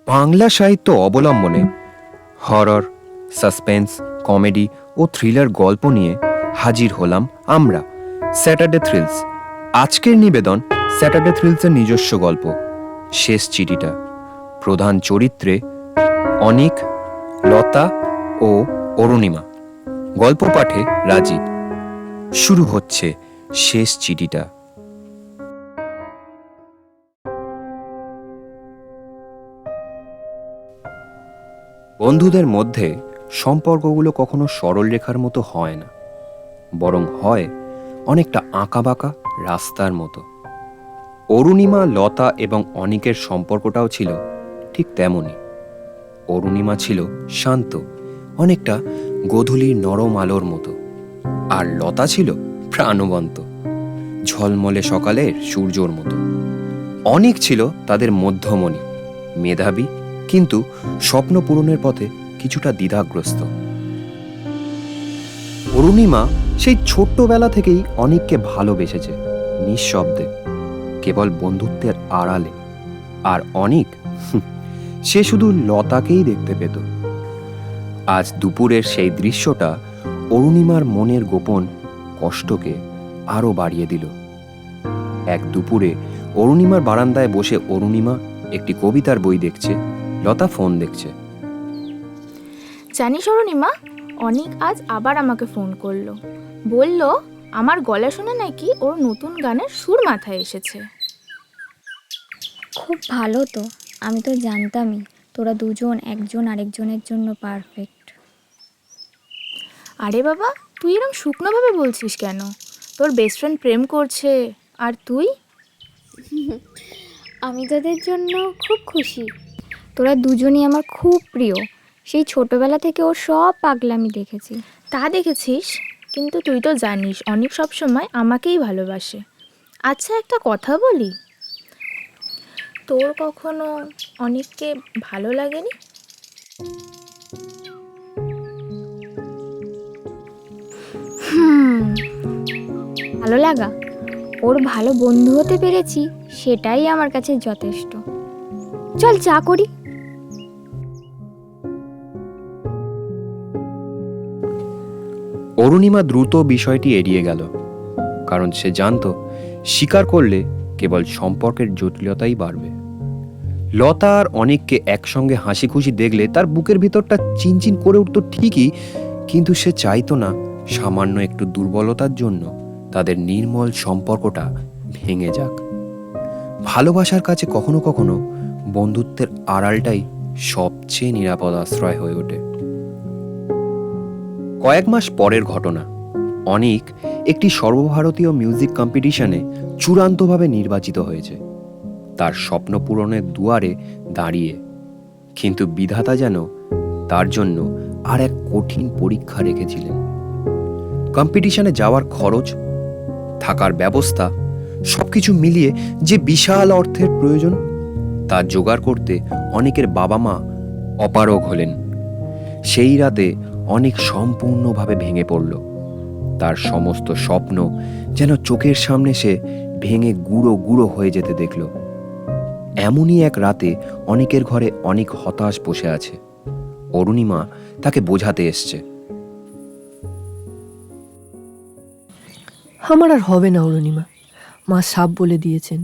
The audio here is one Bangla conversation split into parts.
বাংলা সাহিত্য অবলম্বনে হরর, সাসপেন্স, কমেডি ও থ্রিলার গল্প নিয়ে হাজির হলাম আমরা, স্যাটারডে থ্রিলস। আজকের নিবেদন স্যাটারডে থ্রিলসের নিজস্ব গল্প শেষ চিঠিটা। প্রধান চরিত্রে অনিক, লতা ও অরুণিমা। গল্প পাঠে রাজীব। শুরু হচ্ছে শেষ চিঠিটা। বন্ধুদের মধ্যে সম্পর্কগুলো কখনো সরল রেখার মতো হয় না, বরং হয় অনেকটা আঁকাবাঁকা রাস্তার মতো। অরুণিমা, লতা এবং অনিকের সম্পর্কটাও ছিল ঠিক তেমনই। অরুণিমা ছিল শান্ত, অনেকটা গোধূলির নরম আলোর মতো, আর লতা ছিল প্রাণবন্ত, ঝলমলে সকালের সূর্যর মতো। অনিক ছিল তাদের মধ্যমণি, মেধাবী, কিন্তু স্বপ্ন পূরণের পথে কিছুটা দ্বিধাগ্রস্ত। অরুণিমা সেই ছোট্টবেলা থেকেই অনিককে ভালোবেসেছে, নিঃশব্দে, কেবল বন্ধুত্বের আড়ালে। আর অনিক, সে শুধু লতাকেই দেখতে পেত। আজ দুপুরের সেই দৃশ্যটা অরুণিমার মনের গোপন কষ্টকে আরো বাড়িয়ে দিল। এক দুপুরে অরুণিমার বারান্দায় বসে অরুণিমা একটি কবিতার বই দেখছে, লতা ফোন দেখছে। জানিস অরুণিমা, অনিক আজ আবার আমাকে ফোন করলো। বলল আমার গলা শুনে নাকি ওর নতুন গানের সুর মাথায় এসেছে। খুব ভালো তো, আমি তো জানতামই তোরা দুজন একজন আরেকজনের জন্য পারফেক্ট। আরে বাবা, তুই এরকম শুকনোভাবে বলছিস কেন? তোর বেস্ট ফ্রেন্ড প্রেম করছে, আর তুই? আমি তোদের জন্য খুব খুশি। তোরা দুজনই আমার খুব প্রিয়। সেই ছোটবেলা থেকে ওর সব পাগলামি দেখেছি। তা দেখেছিস, কিন্তু তুই তো জানিস অনিক সবসময় আমাকেই ভালোবাসে। আচ্ছা, একটা কথা বলি, তোর কখনো অনিককে ভালো লাগেনি? ভালো লাগা, ওর ভালো বন্ধু হতে পেরেছি, সেটাই আমার কাছে যথেষ্ট। চল চা করি। অরুণিমা দ্রুত বিষয়টি এড়িয়ে গেল, কারণ সে জানত স্বীকার করলে কেবল সম্পর্কের জটিলতাই বাড়বে। লতা আর অনিককে একসঙ্গে হাসি খুশি দেখলে তার বুকের ভিতরটা চিনচিন করে উঠত ঠিকই, কিন্তু সে চাইতো না সামান্য একটু দুর্বলতার জন্য তাদের নির্মল সম্পর্কটা ভেঙে যাক। ভালোবাসার কাছে কখনো কখনো বন্ধুত্বের আড়ালটাই সবচেয়ে নিরাপদ আশ্রয় হয়ে ওঠে। কয়েক মাস পরের ঘটনা। অনিক একটি সর্বভারতীয় মিউজিক কম্পিটিশনে চূড়ান্তভাবে নির্বাচিত হয়েছে, তার স্বপ্ন পূরণের দুয়ারে দাঁড়িয়ে। কিন্তু বিধাতা যেন তার জন্য আর এক কঠিন পরীক্ষা রেখেছিলেন। কম্পিটিশনে যাওয়ার খরচ, থাকার ব্যবস্থা, সবকিছু মিলিয়ে যে বিশাল অর্থের প্রয়োজন, তা জোগাড় করতে অনেকের বাবা মা অপারগ হলেন। সেই রাতে অনেক সম্পূর্ণভাবে ভেঙে পড়ল। তার সমস্ত স্বপ্ন যেন চোখের সামনে সে ভেঙে গুঁড়ো গুঁড়ো হয়ে যেতে দেখল। এমনই এক রাতে অনেকের ঘরে অনেক হতাশ বসে আছে। অরুণিমা তাকে বোঝাতে এসছে। আমার আর হবে না অরুণিমা, মা সাপ বলে দিয়েছেন।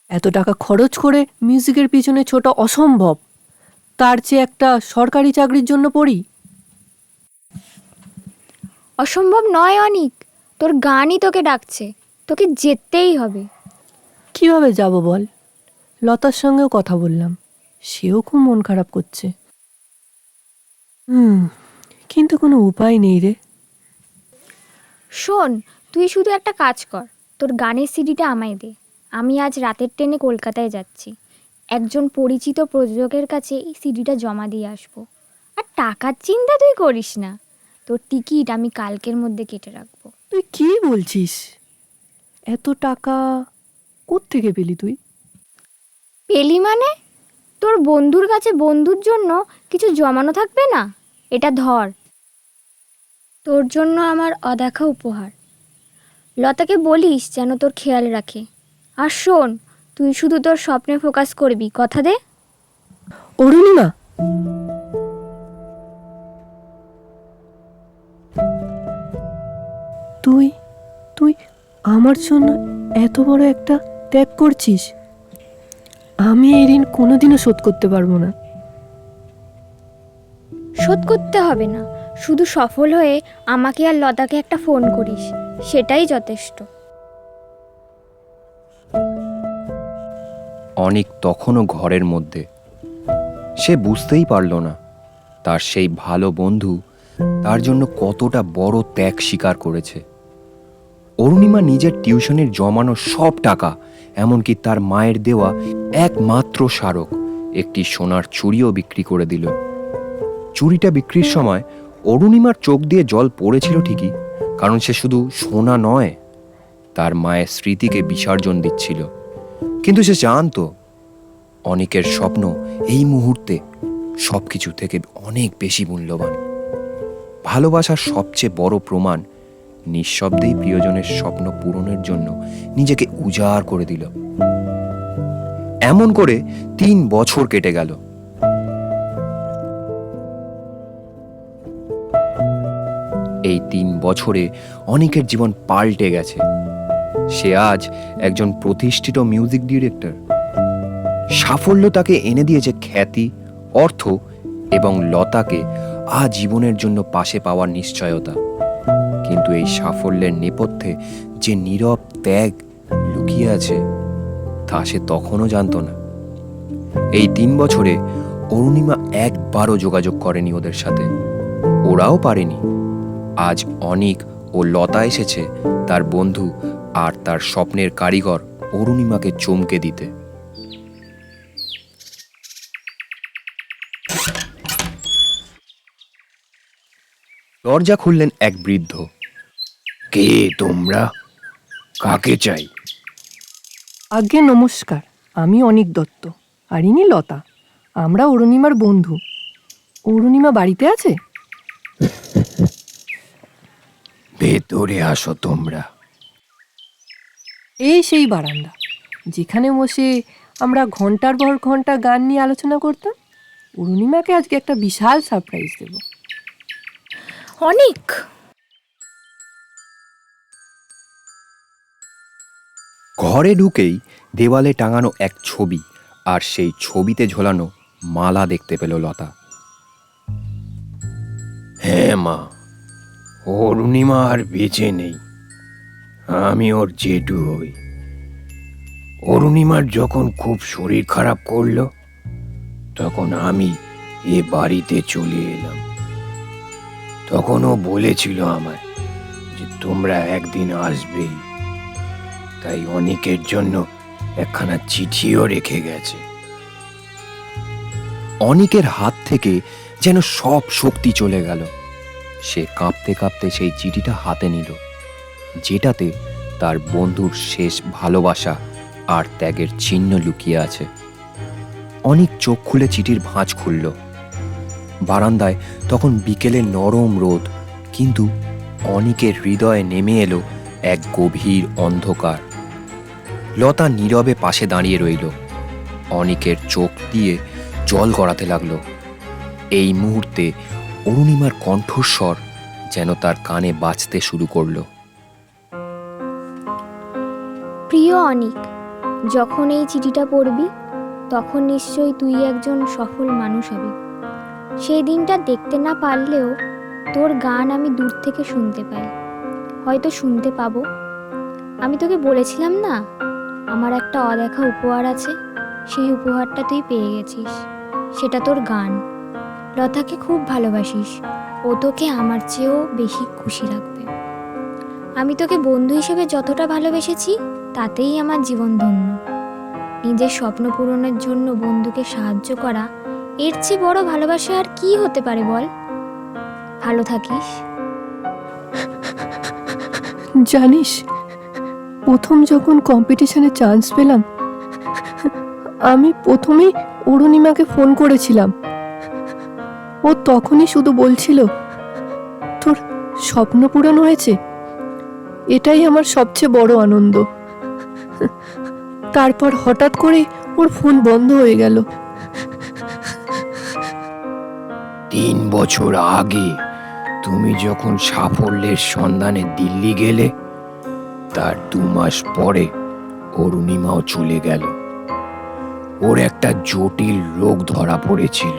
এত টাকা খরচ করে মিউজিকের পিছনে ছোটা অসম্ভব। তার চেয়ে একটা সরকারি চাকরির জন্য পড়ি। অসম্ভব নয় অনিক, তোর গানই তোকে ডাকছে, তোকে যেতেই হবে। কিভাবে যাব বল? লতার সঙ্গেও কথা বললাম, সেও খুব মন খারাপ করছে। কিন্তু কোনো উপায় নেই রে। শোন, তুই শুধু একটা কাজ কর, তোর গানের সিডিটা আমায় দে। আমি আজ রাতের ট্রেনে কলকাতায় যাচ্ছি। একজন পরিচিত প্রযোজকের কাছে এই সিডিটা জমা দিয়ে আসবো। আর টাকার চিন্তা তুই করিস না, তোর টিকিট আমি কালকের মধ্যে কেটে রাখবো। তুই কি বলছিস? এত টাকা কোত্থেকে পেলি তুই? পেলি মানে? তোর বন্ধুর কাছে বন্ধুর জন্য কিছু জমানো থাকবে না? এটা ধর, তোর জন্য আমার অদেখা উপহার। লতাকে বলিস যেন তোর খেয়াল রাখে। আর শোন, তুই শুধু তোর স্বপ্নে ফোকাস করবি, কথা দে। অরুণিমা, তুই তুই আমার জন্য এত বড় একটা ত্যাগ করছিস। আমি এই ঋণ কোনোদিনও শোধ করতে পারবো না। শোধ করতে হবে না, শুধু সফল হয়ে আমাকে আর লতাকে একটা ফোন করিস, সেটাই যথেষ্ট। অনেক তখনও ঘরের মধ্যে। সে বুঝতেই পারল না তার সেই ভালো বন্ধু তার জন্য কতটা বড় ত্যাগ স্বীকার করেছে। অরুণিমা নিজের টিউশনের জমানো সব টাকা, এমনকি তার মায়ের দেওয়া একমাত্র স্মারক একটি সোনার চুড়িও বিক্রি করে দিল। চুড়িটা বিক্রির সময় অরুণিমার চোখ দিয়ে জল পড়েছিল ঠিকই, কারণ সে শুধু সোনা নয়, তার মায়ের স্মৃতিকে বিসর্জন দিচ্ছিল। কিন্তু সে জানতো অনেকের স্বপ্ন এই মুহূর্তে সবকিছু থেকে অনেক বেশি মূল্যবান। ভালোবাসার সবচেয়ে বড় প্রমাণ নিঃশব্দেই প্রিয়জনের স্বপ্ন পূরণের জন্য নিজেকে উজাড় করে দিল। এমন করে 3 বছর কেটে গেল। এই 3 বছরে অনেকের জীবন পাল্টে গেছে। সে আজ একজন প্রতিষ্ঠিত মিউজিক ডিরেক্টর। সাফল্য তাকে এনে দিয়েছে খ্যাতি, অর্থ এবং লতাকে আজীবনের জন্য পাশে পাওয়ার নিশ্চয়তা। কিন্তু এই সাফল্যের নেপথ্যে যে নীরব ত্যাগ লুকিয়ে আছে তা সে তখনও জানত না। এই 3 বছরে অরুণিমা একবারও যোগাযোগ করেনি ওদের সাথে, ওরাও পারেনি। আজ অনিক ও লতা এসেছে তার বন্ধু আর তার স্বপ্নের কারিগর অরুণিমাকে চমকে দিতে। দরজা খুললেন এক বৃদ্ধ। কে তোমরা? কাকে চাই? আজ্ঞে নমস্কার, আমি অনিক দত্ত, আর ইনি লতা। আমরা অরুণিমার বন্ধু। অরুণিমা বাড়িতে আছে? ভেতরে আসো তোমরা। এই সেই বারান্দা যেখানে বসে আমরা ঘন্টার পর ঘন্টা গান নিয়ে আলোচনা করতাম। অরুণিমাকে আজকে একটা বিশাল সারপ্রাইজ দেব। অনেক ঘরে ঢুকেই দেওয়ালে টাঙানো এক ছবি আর সেই ছবিতে ঝোলানো মালা দেখতে পেল লতা। হ্যাঁ মা, অরুণিমা আর বেঁচে নেই। আমি ওর জেঠু হই। অরুণিমার যখন খুব শরীর খারাপ করলো তখন আমি এ বাড়িতে চলে এলাম। তখন ও বলেছিল আমায় যে তোমরা একদিন আসবেই, তাই অনেকের জন্য একখানা চিঠিও রেখে গেছে। অনেকের হাত থেকে যেন সব শক্তি চলে গেল। সে কাঁপতে কাঁপতে সেই চিঠিটা হাতে নিল, যেটাতে তার বন্ধুর শেষ ভালোবাসা আর ত্যাগের চিহ্ন লুকিয়ে আছে। অনেক চোখ খুলে চিঠির ভাঁজ খুলল। বারান্দায় তখন বিকেলের নরম রোদ, কিন্তু অনেকের হৃদয়ে নেমে এলো এক গভীর অন্ধকার। লতা নীরবে পাশে দাঁড়িয়ে রইল। অনেকের চোখ দিয়ে জল গড়াতে লাগলো। এই মুহূর্তে অরুণিমার কণ্ঠস্বর যেন তার কানে বাজতে শুরু করলো। প্রিয় অনিক, যখন এই চিঠিটা পড়বি তখন নিশ্চয়ই তুই একজন সফল মানুষ হবি। সেই দিনটা দেখতে না পারলেও তোর গান আমি দূর থেকে শুনতে পাই, হয়তো শুনতে পাবো। আমি তোকে বলেছিলাম না আমার একটা অদেখা উপহার আছে, সেই উপহারটা তুই পেয়ে গেছিস। সেটা তোর গান। লতাকে খুব ভালোবাসিস, ও তোকে আমার চেয়েও বেশি খুশি রাখবে। আমি তোকে বন্ধু হিসেবে যতটা ভালোবেসেছি তাতেই আমার জীবন ধন্য। নিজের স্বপ্ন পূরণের জন্য বন্ধুকে সাহায্য করা, এর চেয়ে বড় ভালোবাসা আর কি হতে পারে বল? ভালো থাকিস। জানিস, প্রথম যখন কম্পিটিশনে চান্স পেলাম, আমি প্রথমেই অরুণিমাকে ফোন করেছিলাম। ও তখনই শুধু বলছিল, তোর স্বপ্ন পূরণ হয়েছে, এটাই আমার সবচেয়ে বড় আনন্দ। তারপর হঠাৎ করে ওর ফোন বন্ধ হয়ে গেল। 3 বছর আগে তুমি যখন সাফল্যের সন্ধানে দিল্লি গেলে, তার 2 মাস পরে অরুণিমাও চলে গেল। ওর একটা জটিল রোগ ধরা পড়েছিল,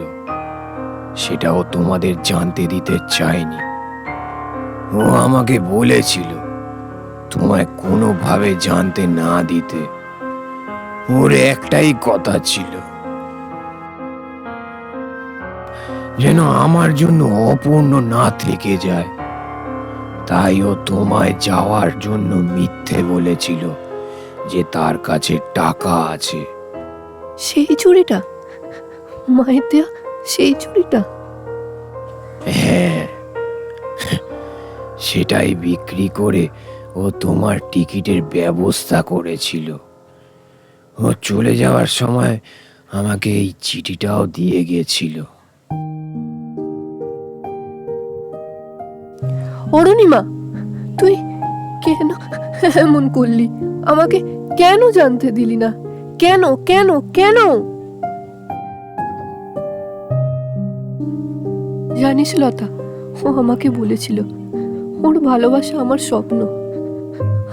সেটাও তোমাদের জানতে দিতে চায়নি। ও আমাকে বলেছিল তোমায় কোনোভাবে জানতে না দিতে। ওর একটাই কথা ছিল, যেন আমার জন্য অপূর্ণ না থেকে যায়। তাই ও তোমায় যাওয়ার জন্য মিথ্যে বলেছিল যে তার কাছে টাকা আছে। সেই চুড়িটা, মায়ের দেয়া সেই চুড়িটা? হ্যাঁ, সেটাই বিক্রি করে ও তোমার টিকিটের ব্যবস্থা করেছিল। ও চলে যাওয়ার সময় আমাকে এই চিঠিটাও দিয়ে গিয়েছিল। অরুণিমা, তুই কেন এমন করলি? আমাকে কেন জানতে দিলি না? কেন কেন কেন? জানিস লতা, ও আমাকে বলেছিল ওর ভালোবাসা আমার স্বপ্ন,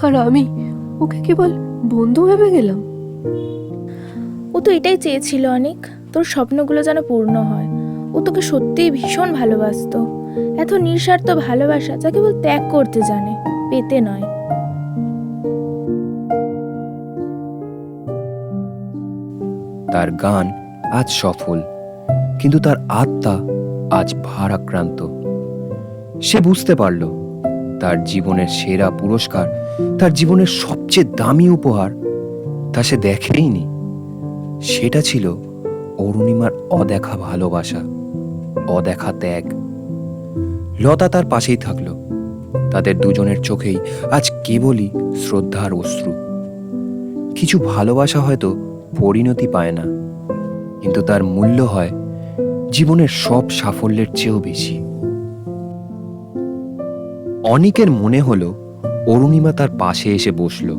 আর আমি ওকে কেবল বন্ধু ভেবে গেলাম। ও তো এটাই চেয়েছিল অনেক, তোর স্বপ্নগুলো যেন পূর্ণ হয়। ও তোকে সত্যিই ভীষণ ভালোবাসতো। এত নিঃস্বার্থ ভালোবাসা যা কেবল ত্যাগ করতে জানে, পেতে নয়। তার গান আজ সফল, কিন্তু তার আত্মা আজ ভারাক্রান্ত। সে বুঝতে পারল তার জীবনের সেরা পুরস্কার, তার জীবনের সবচেয়ে দামি উপহার তা সে দেখেইনি। সেটা ছিল অরুণিমার অদেখা ভালোবাসা, অদেখা ত্যাগ। লতা তার পাশেই থাকলো। তাদের দুজনের চোখেই আজ কেবলই শ্রদ্ধার অশ্রু। কিছু ভালোবাসা হয়তো পরিণতি পায় না, কিন্তু তার মূল্য হয় জীবনের সব সাফল্যের চেয়েও বেশি। অনিকের মনে হলো অরুণিমা তার পাশে এসে বসলো,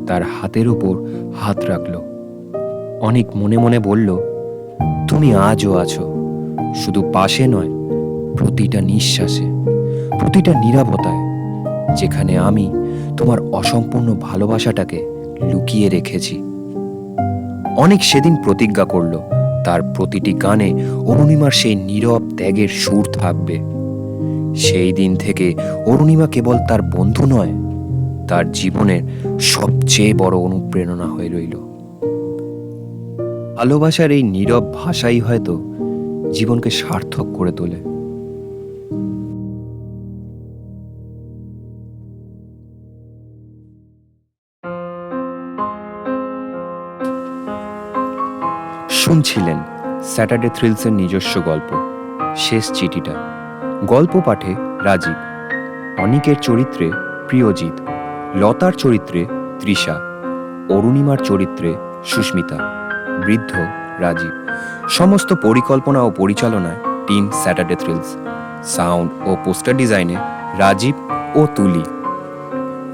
তার হাতের উপর হাত রাখলো। অনিক মনে মনে বলল, তুমি আজও আছো, শুধু পাশে নয়, প্রতিটা নিঃশ্বাসে, প্রতিটা নীরবতায়, যেখানে আমি তোমার অসম্পূর্ণ ভালোবাসাটাকে লুকিয়ে রেখেছি। অনেক সেদিন প্রতিজ্ঞা করল তার প্রতিটি গানে অরুণিমার সেই নীরব ত্যাগের সুর থাকবে। সেই দিন থেকে অরুণিমা কেবল তার বন্ধু নয়, তার জীবনের সবচেয়ে বড় অনুপ্রেরণা হয়ে রইল। ভালোবাসার এই নীরব ভাষাই হয়তো জীবনকে সার্থক করে তোলে। শুনছিলেন স্যাটারডে থ্রিলসের নিজস্ব গল্প শেষ চিঠিটা। গল্প পাঠে রাজীব, অনিকের চরিত্রে প্রিয়জিৎ, লতার চরিত্রে তৃষা, অরুণিমার চরিত্রে সুস্মিতা, বৃদ্ধ রাজীব। সমস্ত পরিকল্পনা ও পরিচালনায় team Saturday thrills. Sound oh poster ডিজাইনে রাজীব ও তুলি।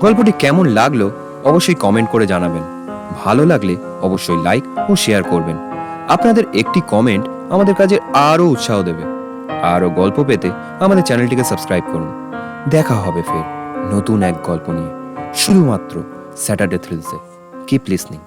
গল্পটি কেমন লাগলো অবশ্যই কমেন্ট করে জানাবেন। ভালো লাগলে অবশ্যই লাইক ও শেয়ার করবেন। আপনাদের একটি কমেন্ট আমাদের কাজে আরও উৎসাহ দেবে। আরও গল্প পেতে আমাদের চ্যানেলটিকে সাবস্ক্রাইব করুন। দেখা হবে ফের নতুন এক গল্প নিয়ে, শুধুমাত্র স্যাটারডে থ্রিলসে। Keep listening.